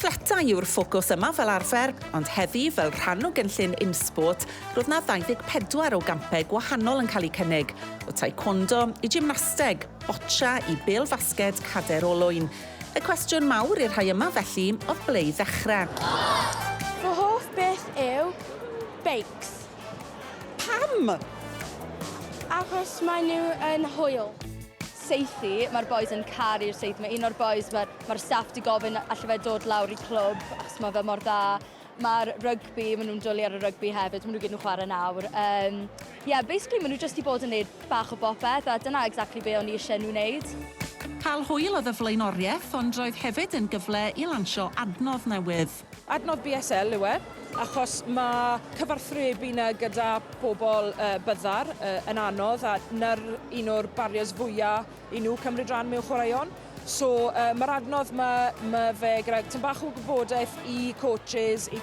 Athletau yw'r ffocws yma fel arfer, ond heddi fel rhan o gynllun Insport, roedd na 24 o gampau gwahanol yn cael eu cynnig, o taekwondo i gymnasteg, boccia i bêl-fasged cader olwyn. Y cwestiwn mawr i'r rhai yma felly oedd ble i ddechrau. Fy hoff beth yw beics. Pam? Achos maen nhw yn hwyl. Seithi, mae'r boys yn caru'r seith. Mae un o'r boys, mae'r staff di gofyn allai fe dod lawr i clwb, achos mae fe mor dda. Mae'r rygbi, maen nhw'n dwlu ar y rygbi hefyd, maen nhw gyd nhw'n chwarae nawr. Basically, maen nhw jyst i bod yn neud bach o bopeth, a dyna exactly be o'n i eisiau nhw wneud. Cael hwyl oedd y flaenoriaeth, ond roedd hefyd yn gyfle i lansio adnodd newydd. Adnodd BSL yw e, achos mae cyfarthrebu yna gyda pobl byddar yn anodd, a na'r un o'r barriers fwyaf i nhw cymryd rhan mewn chwaraeon. So mae'r adnodd mae fe gyda tym bach o gwybodaeth i coaches, i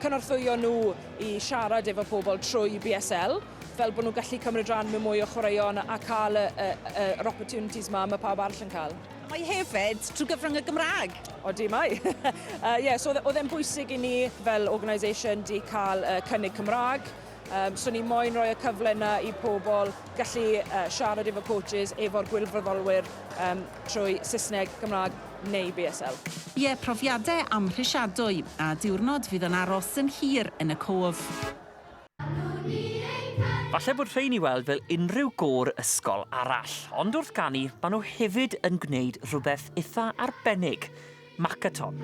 cynorthwyo nhw i siarad efo pobl trwy BSL, fel bod nhw'n gallu cymryd rhan mewn mwy o chwaraeon a cael yr opportunities mae pawb arall yn cael. Mae hefyd trwy gyfrwng y Gymraeg. Odi mai. So oedd e'n bwysig i ni fel organisation di cael cynnig Cymraeg. So ni moyn rhoi y cyfle yna i pobl gallu siarad efo coaches efo'r gwylfrydolwyr trwy Saesneg, Gymraeg neu BSL. Ie, profiadau amhrisiadwy a diwrnod fydd yn aros yn hir yn y cof. Falle bod rhain i weld fel unrhyw gôr ysgol arall, ond wrth ganu, maen nhw hefyd yn gwneud rhywbeth eitha arbennig, Makaton.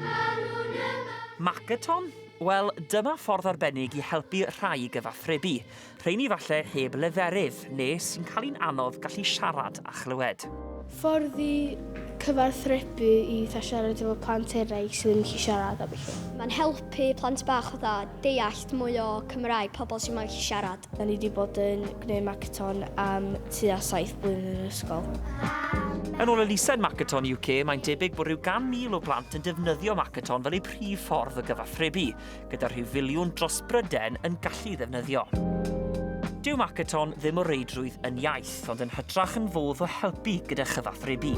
Makaton? Wel, dyma ffordd arbennig i helpu rhai gyfathrebu. Rhain i falle heb leferydd, neu sy'n cael un anodd gallu siarad a chlywed. Ffordd i cyfarthrebu i siarad efo plant eraill sydd ddim gallu siarad a beth. Mae'n helpu plant bach o dda deall mwy o Cymraeg, pobl sy'n gallu siarad. Da ni wedi bod yn gwneud Makaton am tua 7 blwyddyn yn ysgol. Yn ôl y lysen Makaton UK, mae'n debyg bod rhyw 100,000 o blant yn defnyddio Makaton fel eu prif ffordd o gyfathrebu, gyda rhyw filiwn dros Bryden yn gallu ddefnyddio. Dyw Makaton ddim o reidrwydd yn iaith, ond yn hytrach yn fodd o helpu gyda chyfathrebu.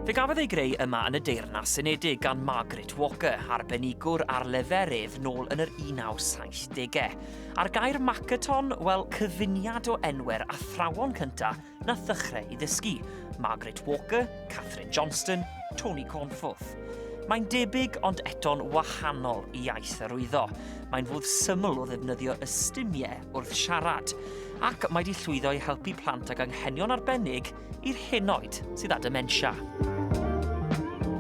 Fe gafodd ei greu yma yn y Deyrnas Unedig gan Margaret Walker, arbenigwr ar leferydd nôl yn yr 1970au. A'r gair Makaton, wel, cyfuniad o enwer athrawon cynta na ddechrau i ddysgu. Margaret Walker, Catherine Johnston, Tony Cornforth. Mae'n debyg ond eto'n wahanol i iaith arwyddo. Mae'n fodd syml o ddefnyddio ystumiau wrth siarad, ac mae wedi llwyddo i helpu plant ag anghenion arbennig i'r hyn oed sydd â dementia.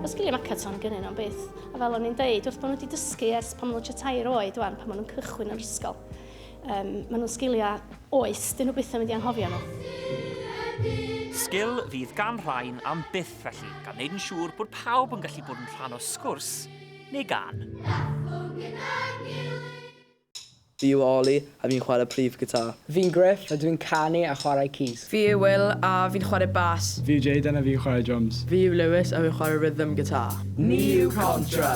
Y sgiliau Makaton gynnyn nhw'n beth, a fel o'n i'n dweud, wrth bod nhw wedi dysgu ers pan maen nhw'n 3 oed wan, pan maen nhw'n cychwyn yr ysgol. Maen nhw'n sgiliau oes, dyn nhw byth yn mynd i anghofio nhw. Sgil fydd gan rhain am byth felly, gan wneud yn siŵr bod pawb yn gallu bod yn rhan o sgwrs, neu gan. Fi yw Oli a fi'n chwarae prif gitar. Fi'n Griff a dwi'n canu a chwarae keys. Fi yw Will a fi'n chwarae bass. Fi yw Jaden a fi'n chwarae drums. Fi yw Lewis a fi'n chwarae rhythm gitar. Ni yw Contra.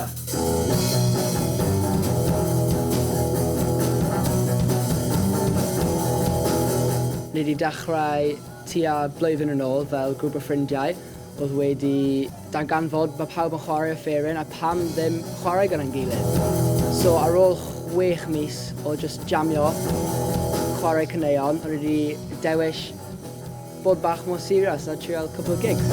Ni wedi dechrau tua blwyddyn yn ôl fel grŵp o ffrindiau. Oedd wedi darganfod mae pawb yn chwarae offeryn a pam ddim chwarae gyda'n gilydd. So ar ôl 6 mis o just jamio, chwarae caneuon, o'n wedi dewis bod bach mwy serious a trial couple of gigs.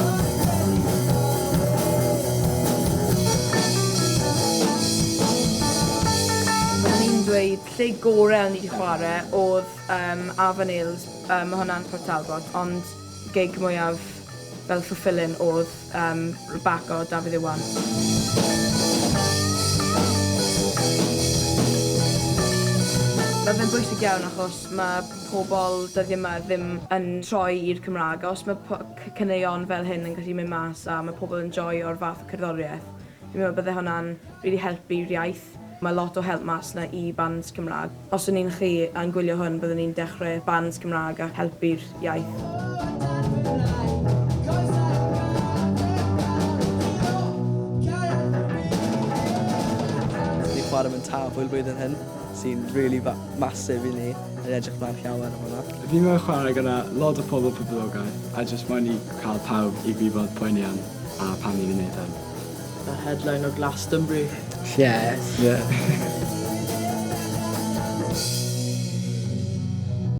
O'n i'n dweud lle gorau o'n i wedi chwarae oedd Afanils, mae hwnna'n Port Talbot, ond gig mwyaf fel fulfilling oedd Rebecca o Dafydd Iwan. Mae fe'n bwysig iawn achos mae pobl dyddiau yma ddim yn troi i'r Cymraeg. Os mae caneuon fel hyn yn gallu mynd mas a mae pobl yn joio'r fath o cerddoriaeth, dwi'n meddwl bydde hwnna'n really helpu'r iaith. Mae lot o help mas na i bands Cymraeg. Os o'n i'n chi yn gwylio hwn, byddwn ni'n dechrau bands Cymraeg a helpu'r iaith. Ni'n chwarae mewn tafwyl blwyddyn hyn, sy'n really masif i ni, yn edrych mlaen llawer o hwnna. Fi'n mewn chwarae gyda lot o pobl poblogaidd, a jyst moyn i cael pawb i gwybod pwy ni yn a pam ni'n gwneud hyn. The headline o Glastonbury. Yes. Yeah.